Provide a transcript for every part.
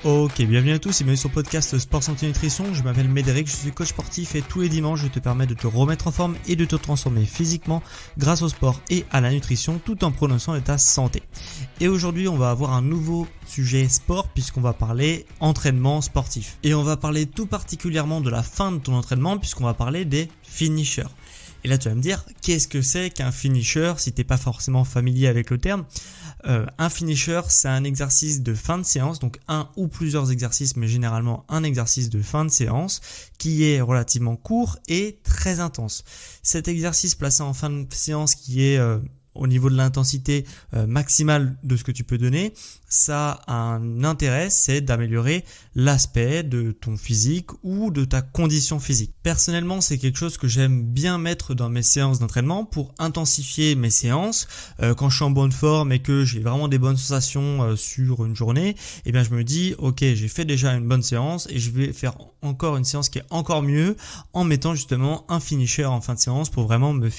Ok, bienvenue à tous et bienvenue sur le podcast Sport Santé Nutrition. Je m'appelle Médéric, je suis coach sportif et tous les dimanches je te permets de te remettre en forme et de te transformer physiquement grâce au sport et à la nutrition tout en prononçant ta santé. Et aujourd'hui on va avoir un nouveau sujet sport puisqu'on va parler entraînement sportif. Et on va parler tout particulièrement de la fin de ton entraînement puisqu'on va parler des finishers. Et là tu vas me dire, qu'est-ce que c'est qu'un finisher si t'es pas forcément familier avec le terme? Un finisher, c'est un exercice de fin de séance, donc un ou plusieurs exercices, mais généralement un exercice de fin de séance qui est relativement court et très intense. Cet exercice placé en fin de séance qui est au niveau de l'intensité maximale de ce que tu peux donner, ça a un intérêt, c'est d'améliorer l'aspect de ton physique ou de ta condition physique. Personnellement, c'est quelque chose que j'aime bien mettre dans mes séances d'entraînement pour intensifier mes séances. Quand je suis en bonne forme et que j'ai vraiment des bonnes sensations sur une journée, eh bien je me dis, ok, j'ai fait déjà une bonne séance et je vais faire encore une séance qui est encore mieux en mettant justement un finisher en fin de séance pour vraiment me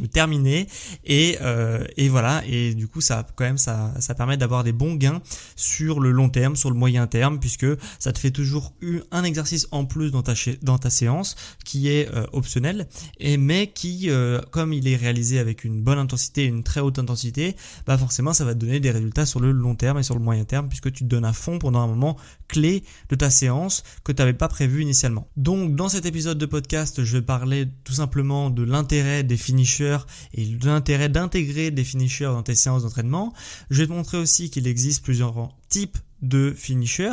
terminer et voilà. Et du coup, ça permet d'avoir des bons gains sur le long terme, sur le moyen terme, puisque ça te fait toujours un exercice en plus dans ta séance qui est optionnel, mais qui, comme il est réalisé avec une bonne intensité, une très haute intensité, bah forcément ça va te donner des résultats sur le long terme et sur le moyen terme, puisque tu te donnes à fond pendant un moment clé de ta séance que tu n'avais pas prévu initialement. Donc dans cet épisode de podcast, je vais parler tout simplement de l'intérêt des finishers et de l'intérêt d'intégrer des finishers dans tes séances d'entraînement. Je vais te montrer aussi qu'il existe plusieurs types de finisher.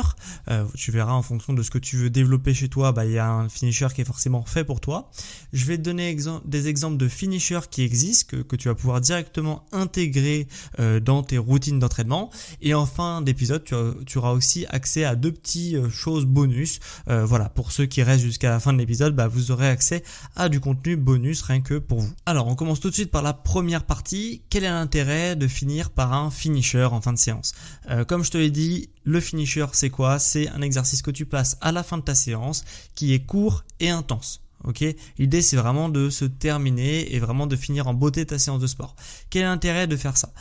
Tu verras en fonction de ce que tu veux développer chez toi, il y a un finisher qui est forcément fait pour toi. Je vais te donner des exemples de finishers qui existent, que tu vas pouvoir directement intégrer dans tes routines d'entraînement. Et en fin d'épisode, tu auras aussi accès à deux petites choses bonus. Voilà, pour ceux qui restent jusqu'à la fin de l'épisode, vous aurez accès à du contenu bonus rien que pour vous. Alors, on commence tout de suite par la première partie. Quel est l'intérêt de finir par un finisher en fin de séance? Comme je te l'ai dit, le finisher, c'est quoi? C'est un exercice que tu places à la fin de ta séance qui est court et intense. Ok, l'idée c'est vraiment de se terminer et vraiment de finir en beauté ta séance de sport. Quel est l'intérêt de faire ça?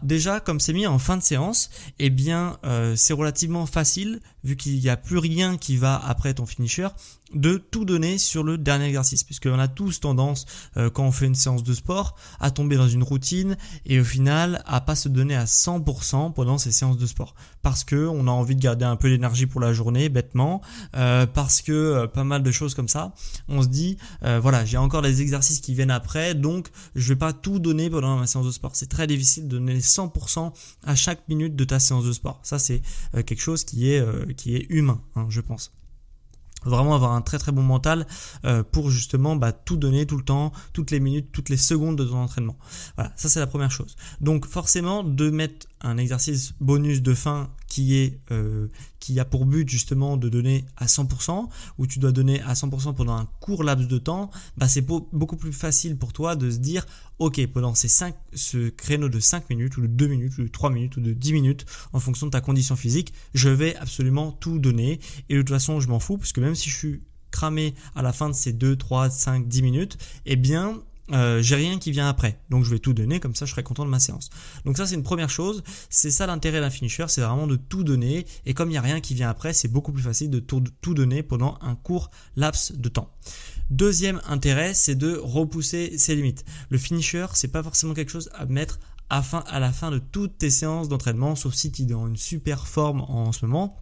Déjà, comme c'est mis en fin de séance, c'est relativement facile vu qu'il n'y a plus rien qui va après ton finisher de tout donner sur le dernier exercice, puisqu'on a tous tendance quand on fait une séance de sport à tomber dans une routine et au final à pas se donner à 100% pendant ces séances de sport, parce que on a envie de garder un peu d'énergie pour la journée bêtement, parce que pas mal de choses comme ça, on se dit voilà, j'ai encore des exercices qui viennent après, donc je vais pas tout donner pendant ma séance de sport. C'est très difficile de donner 100% à chaque minute de ta séance de sport. Ça c'est quelque chose qui est humain, je pense. Vraiment avoir un très très bon mental pour justement tout donner tout le temps, toutes les minutes, toutes les secondes de ton entraînement. Voilà, ça c'est la première chose. Donc forcément de mettre un exercice bonus de fin qui a pour but justement de donner à 100%, où tu dois donner à 100% pendant un court laps de temps, c'est beaucoup plus facile pour toi de se dire ok, pendant ce créneau de 5 minutes ou de 2 minutes ou de 3 minutes ou de 10 minutes en fonction de ta condition physique, je vais absolument tout donner et de toute façon je m'en fous, parce que même si je suis cramé à la fin de ces 2, 3, 5, 10 minutes, j'ai rien qui vient après, donc je vais tout donner, comme ça je serai content de ma séance. Donc ça c'est une première chose, c'est ça l'intérêt d'un finisher, c'est vraiment de tout donner, et comme il n'y a rien qui vient après, c'est beaucoup plus facile de tout donner pendant un court laps de temps. Deuxième intérêt, c'est de repousser ses limites. Le finisher, c'est pas forcément quelque chose à mettre à la fin de toutes tes séances d'entraînement, sauf si tu es dans une super forme en ce moment.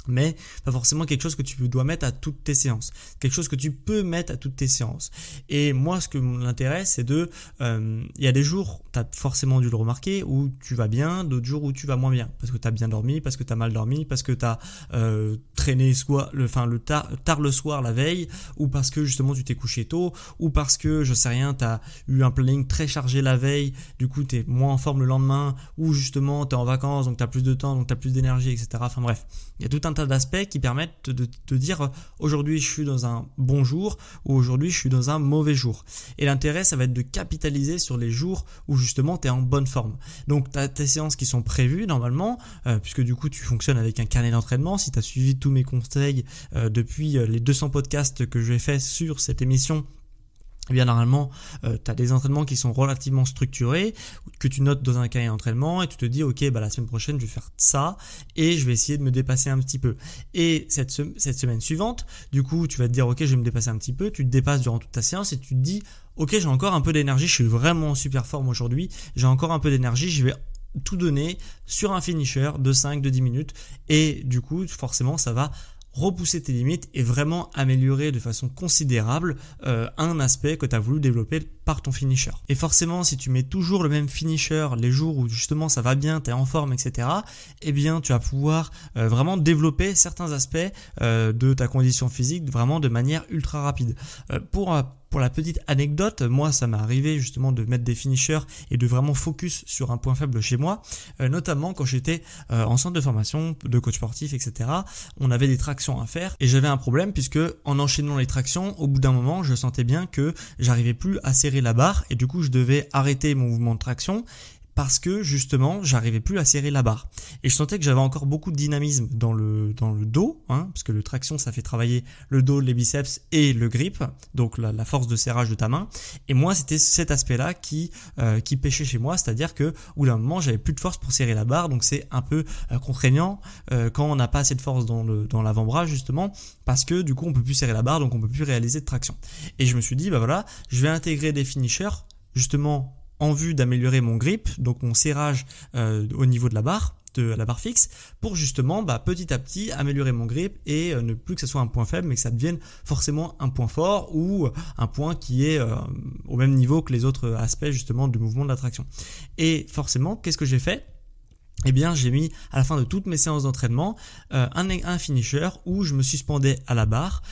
Mais pas forcément quelque chose que tu dois mettre à toutes tes séances, quelque chose que tu peux mettre à toutes tes séances. Et moi ce que m'intéresse, c'est il y a des jours, tu as forcément dû le remarquer, où tu vas bien, d'autres jours où tu vas moins bien, parce que tu as bien dormi, parce que tu as mal dormi, parce que tu as traîné tard le soir la veille, ou parce que justement tu t'es couché tôt, ou parce que je sais rien, tu as eu un planning très chargé la veille, du coup tu es moins en forme le lendemain, ou justement tu es en vacances, donc tu as plus de temps, donc tu as plus d'énergie, etc. Enfin bref, il y a tout un tas d'aspects qui permettent de te dire aujourd'hui je suis dans un bon jour ou aujourd'hui je suis dans un mauvais jour. Et l'intérêt, ça va être de capitaliser sur les jours où justement tu es en bonne forme. Donc tu as tes séances qui sont prévues normalement, puisque du coup tu fonctionnes avec un carnet d'entraînement. Si tu as suivi tous mes conseils depuis les 200 podcasts que j'ai fait sur cette émission, eh bien normalement, tu as des entraînements qui sont relativement structurés, que tu notes dans un cahier d'entraînement et tu te dis ok, la semaine prochaine je vais faire ça et je vais essayer de me dépasser un petit peu. Et cette semaine suivante, du coup tu vas te dire ok, je vais me dépasser un petit peu, tu te dépasses durant toute ta séance et tu te dis ok, j'ai encore un peu d'énergie, je suis vraiment en super forme aujourd'hui, j'ai encore un peu d'énergie, je vais tout donner sur un finisher de 5, de 10 minutes et du coup forcément ça va repousser tes limites et vraiment améliorer de façon considérable un aspect que tu as voulu développer par ton finisher. Et forcément, si tu mets toujours le même finisher les jours où justement ça va bien, tu es en forme, etc., eh bien tu vas pouvoir vraiment développer certains aspects de ta condition physique vraiment de manière ultra rapide. Pour la petite anecdote, moi ça m'est arrivé justement de mettre des finishers et de vraiment focus sur un point faible chez moi, notamment quand j'étais en centre de formation de coach sportif, etc. On avait des tractions à faire et j'avais un problème puisque en enchaînant les tractions, au bout d'un moment, je sentais bien que j'arrivais plus à serrer la barre et du coup je devais arrêter mon mouvement de traction parce que justement j'arrivais plus à serrer la barre et je sentais que j'avais encore beaucoup de dynamisme dans le dos, parce que le traction ça fait travailler le dos, les biceps et le grip, donc la force de serrage de ta main. Et moi c'était cet aspect là qui pêchait chez moi, c'est-à-dire que au bout d'un moment j'avais plus de force pour serrer la barre, donc c'est un peu contraignant quand on n'a pas assez de force dans l'avant-bras justement, parce que du coup on peut plus serrer la barre, donc on peut plus réaliser de traction. Et je me suis dit voilà, je vais intégrer des finishers justement en vue d'améliorer mon grip, donc mon serrage au niveau de la barre fixe, pour justement petit à petit améliorer mon grip et ne plus que ce soit un point faible mais que ça devienne forcément un point fort ou un point qui est au même niveau que les autres aspects justement du mouvement de la traction. Et forcément, qu'est-ce que j'ai fait ? Eh bien, j'ai mis à la fin de toutes mes séances d'entraînement un finisher où je me suspendais à la barre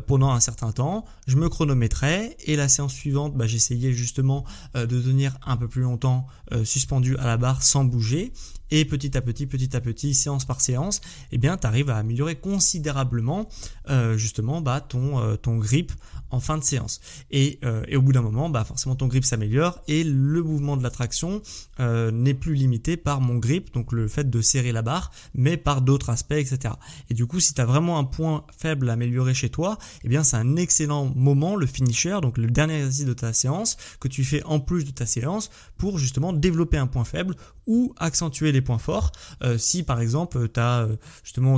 pendant un certain temps, je me chronométrais et la séance suivante, j'essayais justement de tenir un peu plus longtemps suspendu à la barre sans bouger. Et petit à petit, séance par séance, eh bien, tu arrives à améliorer considérablement justement ton grip en fin de séance. Et au bout d'un moment, forcément ton grip s'améliore et le mouvement de la traction n'est plus limité par mon grip, donc le fait de serrer la barre, mais par d'autres aspects, etc. Et du coup, si tu as vraiment un point faible à améliorer chez toi, eh bien, c'est un excellent moment, le finisher, donc le dernier exercice de ta séance, que tu fais en plus de ta séance pour justement développer un point faible ou accentuer les points forts. Si par exemple tu as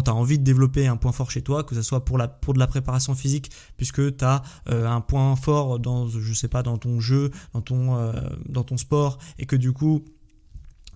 envie de développer un point fort chez toi, que ce soit pour de la préparation physique, puisque tu as un point fort dans ton jeu, dans ton sport, et que du coup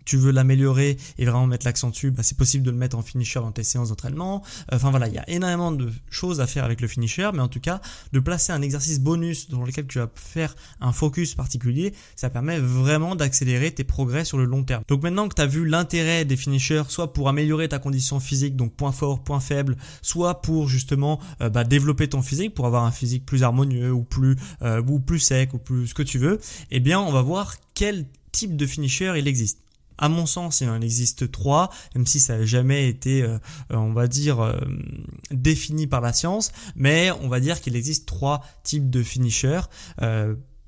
tu veux l'améliorer et vraiment mettre l'accent dessus, c'est possible de le mettre en finisher dans tes séances d'entraînement. Il y a énormément de choses à faire avec le finisher, mais en tout cas, de placer un exercice bonus dans lequel tu vas faire un focus particulier, ça permet vraiment d'accélérer tes progrès sur le long terme. Donc maintenant que tu as vu l'intérêt des finishers, soit pour améliorer ta condition physique, donc point fort, point faible, soit pour justement développer ton physique, pour avoir un physique plus harmonieux ou plus sec ou plus ce que tu veux, eh bien on va voir quel type de finisher il existe. À mon sens, il en existe 3, même si ça n'a jamais été, défini par la science, mais on va dire qu'il existe 3 types de finishers.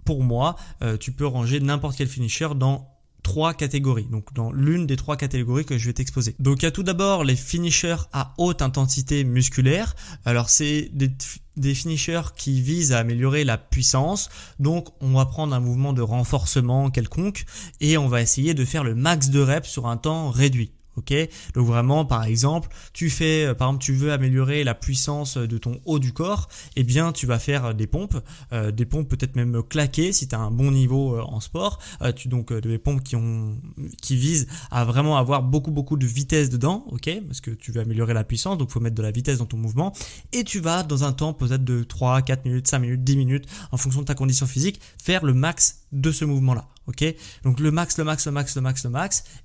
Pour moi, tu peux ranger n'importe quel finisher dans 3 catégories, donc dans l'une des 3 catégories que je vais t'exposer. Donc il y a tout d'abord les finishers à haute intensité musculaire. Alors c'est des finishers qui visent à améliorer la puissance, donc on va prendre un mouvement de renforcement quelconque et on va essayer de faire le max de reps sur un temps réduit. Ok, donc vraiment par exemple tu veux améliorer la puissance de ton haut du corps, eh bien tu vas faire des pompes peut-être même claquées si tu as un bon niveau en sport, des pompes qui visent à vraiment avoir beaucoup de vitesse dedans, ok, parce que tu veux améliorer la puissance, donc il faut mettre de la vitesse dans ton mouvement et tu vas dans un temps peut-être de 3, 4 minutes, 5 minutes, 10 minutes en fonction de ta condition physique faire le max de ce mouvement là, ok, donc le max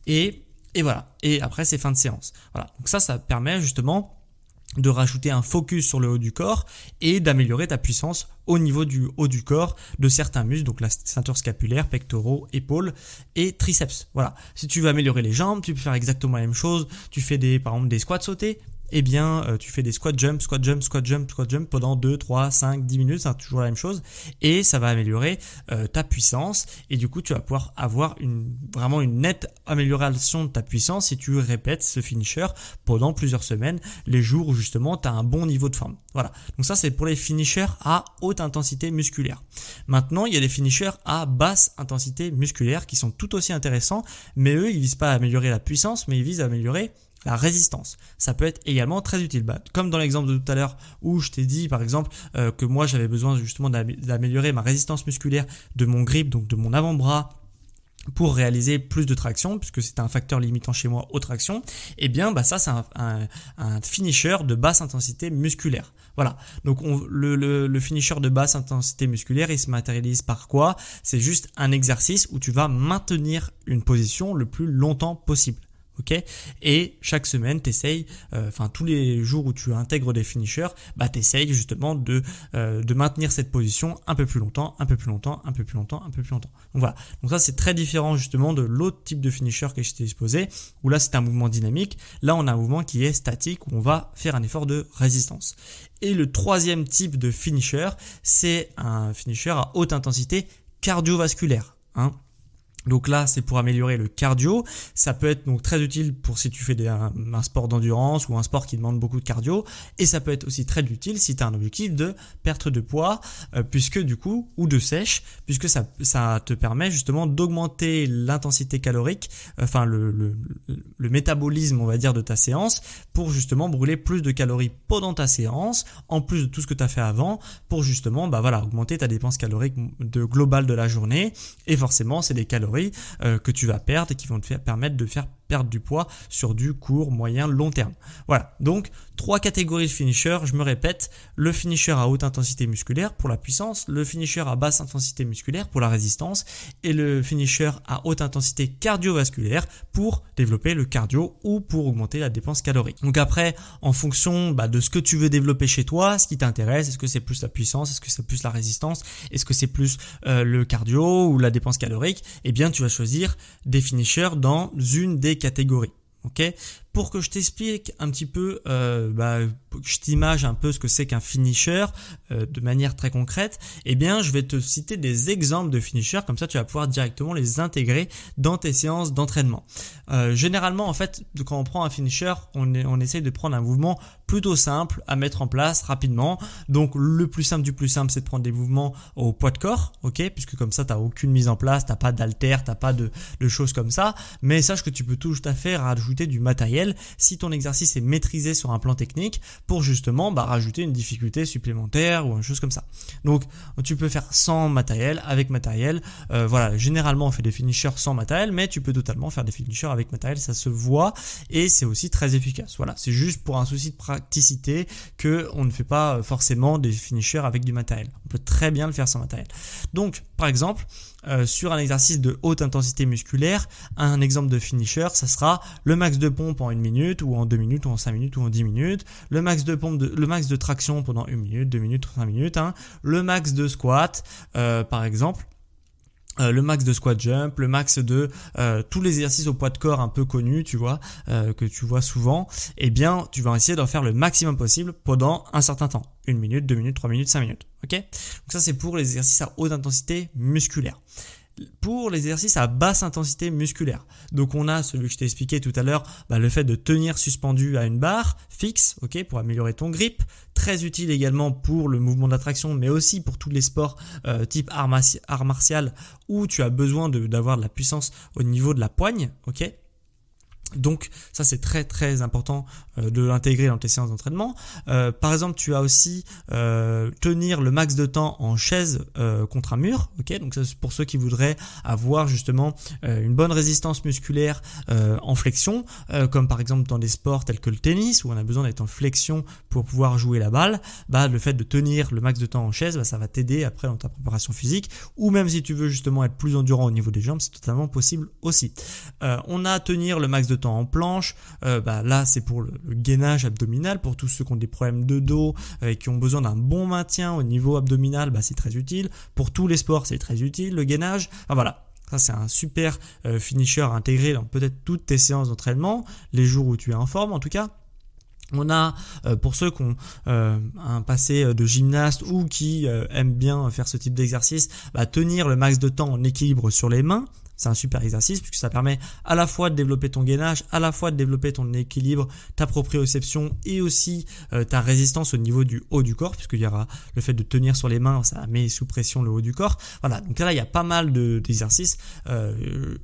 et voilà. Et après, c'est fin de séance. Voilà. Donc ça permet justement de rajouter un focus sur le haut du corps et d'améliorer ta puissance au niveau du haut du corps de certains muscles, donc la ceinture scapulaire, pectoraux, épaules et triceps. Voilà. Si tu veux améliorer les jambes, tu peux faire exactement la même chose. Tu fais par exemple des squats sautés. eh bien tu fais des squat jump pendant 2, 3, 5, 10 minutes, c'est toujours la même chose, et ça va améliorer ta puissance, et du coup tu vas pouvoir avoir vraiment une nette amélioration de ta puissance si tu répètes ce finisher pendant plusieurs semaines, les jours où justement tu as un bon niveau de forme. Voilà, donc ça c'est pour les finishers à haute intensité musculaire. Maintenant il y a les finishers à basse intensité musculaire qui sont tout aussi intéressants, mais eux ils visent pas à améliorer la puissance, mais ils visent à améliorer la résistance. Ça peut être également très utile. Comme dans l'exemple de tout à l'heure où je t'ai dit par exemple que moi j'avais besoin justement d'améliorer ma résistance musculaire de mon grip, donc de mon avant-bras, pour réaliser plus de traction, puisque c'est un facteur limitant chez moi aux tractions, et bien ça c'est un finisher de basse intensité musculaire. Voilà, donc le finisher de basse intensité musculaire, il se matérialise par quoi? C'est juste un exercice où tu vas maintenir une position le plus longtemps possible. Okay, et chaque semaine, t'essayes, tous les jours où tu intègres des finishers, t'essayes justement de maintenir cette position un peu plus longtemps. Donc voilà. Donc ça, c'est très différent justement de l'autre type de finisher que je t'ai exposé, où là, c'est un mouvement dynamique. Là, on a un mouvement qui est statique, où on va faire un effort de résistance. Et le troisième type de finisher, c'est un finisher à haute intensité cardiovasculaire, Donc là, c'est pour améliorer le cardio. Ça peut être donc très utile pour si tu fais un sport d'endurance ou un sport qui demande beaucoup de cardio. Et ça peut être aussi très utile si tu as un objectif de perte de poids, puisque du coup, ou de sèche, puisque ça te permet justement d'augmenter l'intensité calorique, le métabolisme, on va dire, de ta séance, pour justement brûler plus de calories pendant ta séance, en plus de tout ce que tu as fait avant, pour justement, augmenter ta dépense calorique globale de la journée. Et forcément, c'est des calories que tu vas perdre et qui vont te permettre de faire perdre du poids sur du court, moyen, long terme. Voilà, donc 3 catégories de finisher, je me répète, le finisher à haute intensité musculaire pour la puissance, le finisher à basse intensité musculaire pour la résistance et le finisher à haute intensité cardiovasculaire pour développer le cardio ou pour augmenter la dépense calorique. Donc après, en fonction de ce que tu veux développer chez toi, ce qui t'intéresse, est-ce que c'est plus la puissance, est-ce que c'est plus la résistance, est-ce que c'est plus le cardio ou la dépense calorique, eh bien tu vas choisir des finishers dans une des catégories. Ok, pour que je t'explique un petit peu, que je t'image un peu ce que c'est qu'un finisher de manière très concrète, eh bien je vais te citer des exemples de finishers, comme ça tu vas pouvoir directement les intégrer dans tes séances d'entraînement. Généralement en fait, quand on prend un finisher, on essaye de prendre un mouvement plutôt simple à mettre en place rapidement. Donc le plus simple du plus simple, c'est de prendre des mouvements au poids de corps, ok, puisque comme ça t'as aucune mise en place, t'as pas d'haltère, t'as pas de choses comme ça. Mais sache que tu peux tout à fait rajouter du matériel si ton exercice est maîtrisé sur un plan technique pour justement rajouter une difficulté supplémentaire ou une chose comme ça. Donc tu peux faire sans matériel, avec matériel. Généralement on fait des finishers sans matériel, mais tu peux totalement faire des finishers avec matériel, ça se voit et c'est aussi très efficace. Voilà, c'est juste pour un souci de praticité que on ne fait pas forcément des finishers avec du matériel. On peut très bien le faire sans matériel. Donc par exemple, sur un exercice de haute intensité musculaire, un exemple de finisher, ça sera le max de pompe en 1 minute ou en 2 minutes ou en 5 minutes ou en 10 minutes, le max de traction pendant 1 minute, 2 minutes, 5 minutes, le max de squat par exemple. Le max de squat jump, le max de tous les exercices au poids de corps un peu connus, tu vois, que tu vois souvent, eh bien, tu vas essayer d'en faire le maximum possible pendant un certain temps. 1 minute, 2 minutes, 3 minutes, 5 minutes. Ok ? Donc ça, c'est pour les exercices à haute intensité musculaire. Pour les exercices à basse intensité musculaire, donc on a celui que je t'ai expliqué tout à l'heure, le fait de tenir suspendu à une barre fixe, ok, pour améliorer ton grip, très utile également pour le mouvement d'attraction, mais aussi pour tous les sports type art martial où tu as besoin d'avoir de la puissance au niveau de la poigne, ok. Donc ça c'est très très important de l'intégrer dans tes séances d'entraînement. Par exemple, tu as aussi tenir le max de temps en chaise contre un mur, ok. Donc ça c'est pour ceux qui voudraient avoir justement une bonne résistance musculaire en flexion, comme par exemple dans des sports tels que le tennis où on a besoin d'être en flexion pour pouvoir jouer la balle. Le fait de tenir le max de temps en chaise, ça va t'aider après dans ta préparation physique. Ou même si tu veux justement être plus endurant au niveau des jambes, c'est totalement possible aussi. On a tenir le max de temps en planche, là c'est pour le gainage abdominal, pour tous ceux qui ont des problèmes de dos et qui ont besoin d'un bon maintien au niveau abdominal, c'est très utile. Pour tous les sports c'est très utile le gainage. Voilà. Ça c'est un super finisher intégré dans peut-être toutes tes séances d'entraînement, les jours où tu es en forme en tout cas. On a, pour ceux qui ont un passé de gymnaste ou qui aiment bien faire ce type d'exercice, tenir le max de temps en équilibre sur les mains. C'est un super exercice puisque ça permet à la fois de développer ton gainage, à la fois de développer ton équilibre, ta proprioception et aussi ta résistance au niveau du haut du corps, puisqu'il y aura le fait de tenir sur les mains, ça met sous pression le haut du corps. Voilà, donc là il y a pas mal d'exercices.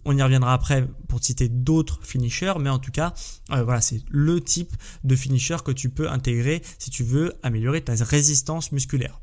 On y reviendra après pour te citer d'autres finishers, mais en tout cas, voilà, c'est le type de finisher que tu peux intégrer si tu veux améliorer ta résistance musculaire.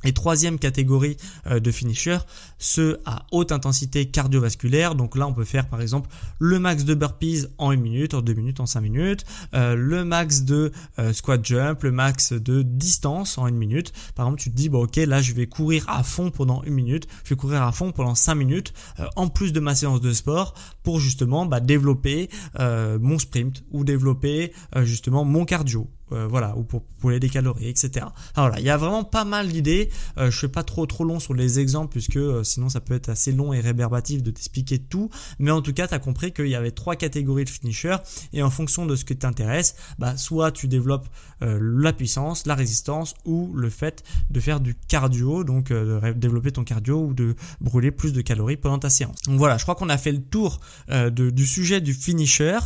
Et troisième catégorie de finisher, ceux à haute intensité cardiovasculaire. Donc là, on peut faire par exemple le max de burpees en 1 minute, en 2 minutes, en 5 minutes, le max de squat jump, le max de distance en 1 minute. Par exemple, tu te dis, ok, là, je vais courir à fond pendant 1 minute, je vais courir à fond pendant 5 minutes, en plus de ma séance de sport, pour justement développer mon sprint ou développer justement mon cardio. Voilà, ou pour brûler des calories, etc. Alors voilà, il y a vraiment pas mal d'idées. Je fais pas trop long sur les exemples puisque sinon ça peut être assez long et rébarbatif de t'expliquer tout. Mais en tout cas, tu as compris qu'il y avait 3 catégories de finishers et en fonction de ce qui t'intéresse, soit tu développes la puissance, la résistance ou le fait de faire du cardio, donc de développer ton cardio ou de brûler plus de calories pendant ta séance. Donc voilà, je crois qu'on a fait le tour du sujet du finisher.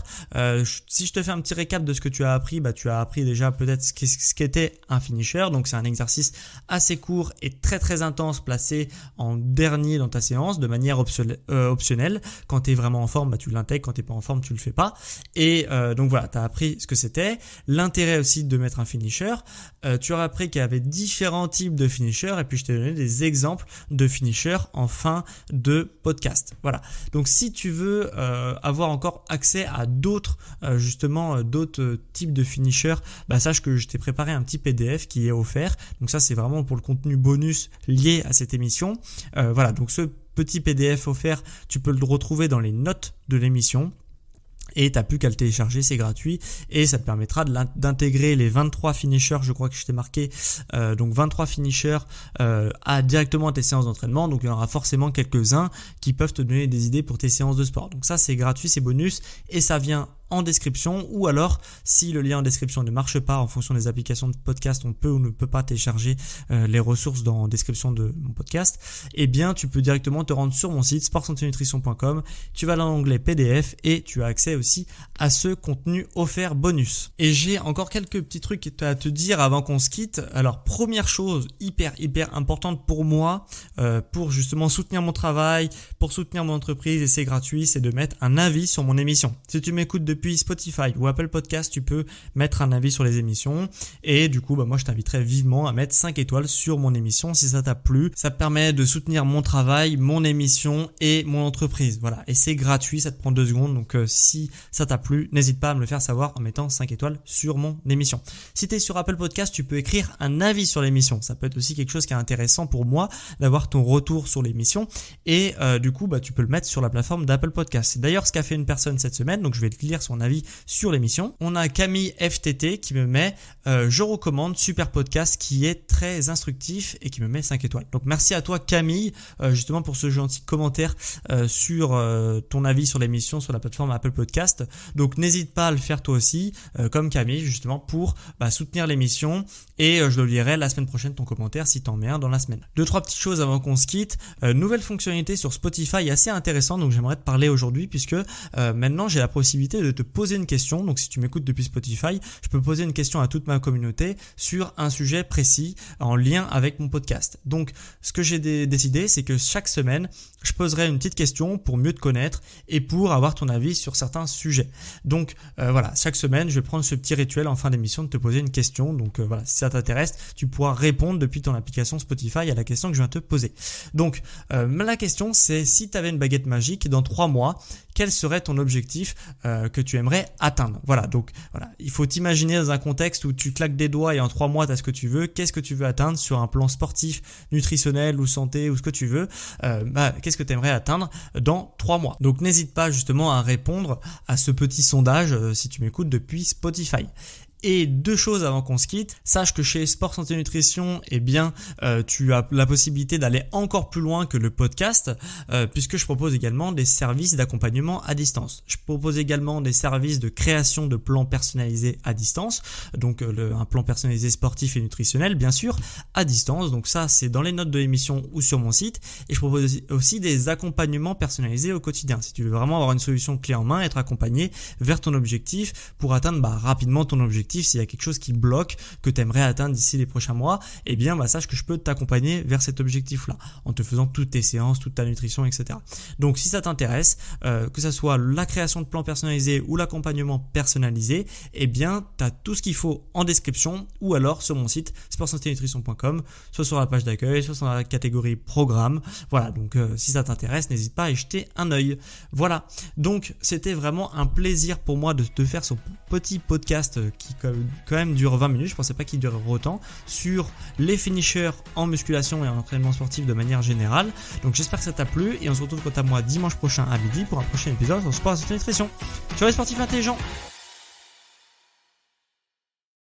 Si je te fais un petit récap de ce que tu as appris, tu as appris déjà peut-être ce qu'était un finisher. Donc c'est un exercice assez court et très intense placé en dernier dans ta séance de manière optionnelle. Quand tu es vraiment en forme, tu l'intègres. Quand tu n'es pas en forme, tu le fais pas. Et donc voilà, tu as appris ce que c'était. L'intérêt aussi de mettre un finisher. Tu auras appris qu'il y avait différents types de finishers et puis je t'ai donné des exemples de finishers en fin de podcast. Voilà. Donc si tu veux avoir encore accès à d'autres types de finishers, sache que je t'ai préparé un petit PDF qui est offert. Donc ça, c'est vraiment pour le contenu bonus lié à cette émission. Voilà, donc ce petit PDF offert, tu peux le retrouver dans les notes de l'émission. Et t'as plus qu'à le télécharger, c'est gratuit et ça te permettra d'intégrer les 23 finishers, je crois que je t'ai marqué, donc 23 finishers directement à tes séances d'entraînement. Donc il y en aura forcément quelques-uns qui peuvent te donner des idées pour tes séances de sport. Donc ça, c'est gratuit, c'est bonus et ça vient en description, ou alors si le lien en description ne marche pas en fonction des applications de podcast, on peut ou ne peut pas télécharger les ressources dans la description de mon podcast, eh bien tu peux directement te rendre sur mon site sportsanténutrition.com, tu vas dans l'onglet PDF et tu as accès aussi à ce contenu offert bonus. Et j'ai encore quelques petits trucs à te dire avant qu'on se quitte. Alors première chose hyper importante pour moi, pour justement soutenir mon travail, pour soutenir mon entreprise, et c'est gratuit, c'est de mettre un avis sur mon émission. Si tu m'écoutes depuis Spotify ou Apple Podcast, tu peux mettre un avis sur les émissions et du coup moi je t'inviterai vivement à mettre 5 étoiles sur mon émission si ça t'a plu. Ça permet de soutenir mon travail, mon émission et mon entreprise. Voilà, et c'est gratuit, ça te prend 2 secondes. Donc si ça t'a plu, n'hésite pas à me le faire savoir en mettant 5 étoiles sur mon émission. Si tu es sur Apple Podcast, tu peux écrire un avis sur l'émission. Ça peut être aussi quelque chose qui est intéressant pour moi d'avoir ton retour sur l'émission et du coup tu peux le mettre sur la plateforme d'Apple Podcast. C'est d'ailleurs ce qu'a fait une personne cette semaine, donc je vais te lire son avis sur l'émission. On a Camille FTT qui me met je recommande, super podcast qui est très instructif et qui me met 5 étoiles. Donc merci à toi Camille justement pour ce gentil commentaire sur ton avis sur l'émission sur la plateforme Apple Podcast. Donc n'hésite pas à le faire toi aussi comme Camille justement pour soutenir l'émission et je le lirai la semaine prochaine ton commentaire si t'en mets un dans la semaine. 2-3 petites choses avant qu'on se quitte. Nouvelle fonctionnalité sur Spotify assez intéressante, donc j'aimerais te parler aujourd'hui puisque maintenant j'ai la possibilité de te poser une question. Donc si tu m'écoutes depuis Spotify, je peux poser une question à toute ma communauté sur un sujet précis en lien avec mon podcast. Donc ce que j'ai décidé, c'est que chaque semaine, je poserai une petite question pour mieux te connaître et pour avoir ton avis sur certains sujets. Donc voilà, chaque semaine, je vais prendre ce petit rituel en fin d'émission de te poser une question. Donc voilà, si ça t'intéresse, tu pourras répondre depuis ton application Spotify à la question que je viens de te poser. Donc la question, c'est si tu avais une baguette magique dans 3 mois, quel serait ton objectif que tu aimerais atteindre? Voilà, donc voilà, il faut t'imaginer dans un contexte où tu claques des doigts et en 3 mois tu as ce que tu veux. Qu'est-ce que tu veux atteindre sur un plan sportif, nutritionnel ou santé ou ce que tu veux? Qu'est-ce que tu aimerais atteindre dans 3 mois? Donc n'hésite pas justement à répondre à ce petit sondage si tu m'écoutes depuis Spotify. Et deux choses avant qu'on se quitte, sache que chez Sport Santé Nutrition, tu as la possibilité d'aller encore plus loin que le podcast, puisque je propose également des services d'accompagnement à distance. Je propose également des services de création de plans personnalisés à distance, donc un plan personnalisé sportif et nutritionnel, bien sûr, à distance. Donc ça, c'est dans les notes de l'émission ou sur mon site. Et je propose aussi des accompagnements personnalisés au quotidien. Si tu veux vraiment avoir une solution clé en main, être accompagné vers ton objectif pour atteindre rapidement ton objectif. S'il y a quelque chose qui bloque, que tu aimerais atteindre d'ici les prochains mois, sache que je peux t'accompagner vers cet objectif-là, en te faisant toutes tes séances, toute ta nutrition, etc. Donc si ça t'intéresse, que ça soit la création de plans personnalisés ou l'accompagnement personnalisé, tu as tout ce qu'il faut en description ou alors sur mon site sportsanténutrition.com, soit sur la page d'accueil, soit sur la catégorie programme. Voilà, donc si ça t'intéresse, n'hésite pas à y jeter un œil. Voilà, donc c'était vraiment un plaisir pour moi de te faire ce petit podcast qui quand même dure 20 minutes, je pensais pas qu'il durerait autant, sur les finishers en musculation et en entraînement sportif de manière générale. Donc j'espère que ça t'a plu et on se retrouve quant à moi dimanche prochain à midi pour un prochain épisode sur Sport Santé Nutrition. Ciao les sportifs intelligents.